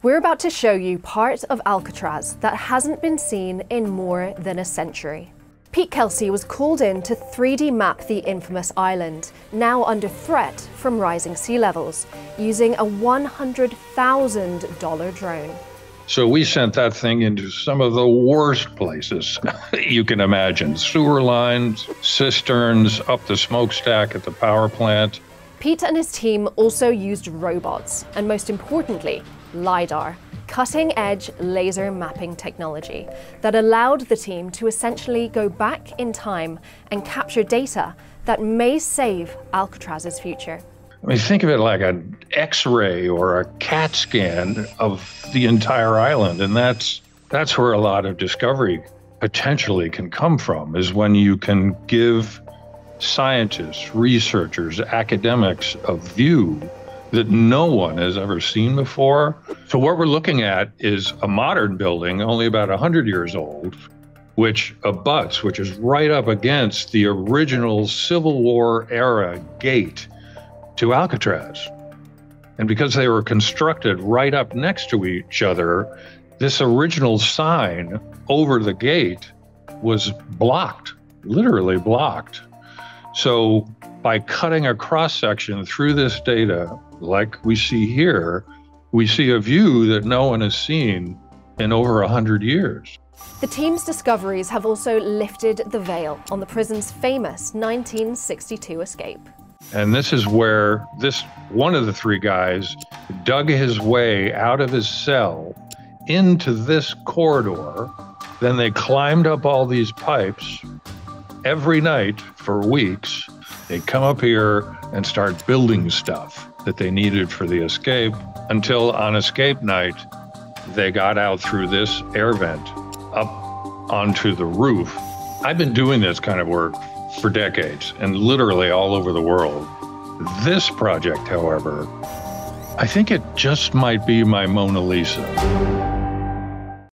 We're about to show you part of Alcatraz that hasn't been seen in more than a century. Pete Kelsey was called in to 3D map the infamous island, now under threat from rising sea levels, using a $100,000 drone. So we sent that thing into some of the worst places you can imagine. Sewer lines, cisterns, up the smokestack at the power plant. Pete and his team also used robots, and most importantly, LiDAR, cutting-edge laser mapping technology that allowed the team to essentially go back in time and capture data that may save Alcatraz's future. I mean, think of it like an X-ray or a CAT scan of the entire island, and that's where a lot of discovery potentially can come from, is when you can give scientists, researchers, academics a view that no one has ever seen before. So what we're looking at is a modern building, only about 100 years old, which is right up against the original Civil War era gate to Alcatraz. And because they were constructed right up next to each other, this original sign over the gate was blocked, literally blocked. So by cutting a cross-section through this data, like we see here, we see a view that no one has seen in over 100 years. The team's discoveries have also lifted the veil on the prison's famous 1962 escape. And this is where one of the three guys dug his way out of his cell into this corridor. Then they climbed up all these pipes every night for weeks. They'd come up here and start building stuff that they needed for the escape, until on escape night, they got out through this air vent up onto the roof. I've been doing this kind of work for decades and literally all over the world. This project, however, I think it just might be my Mona Lisa.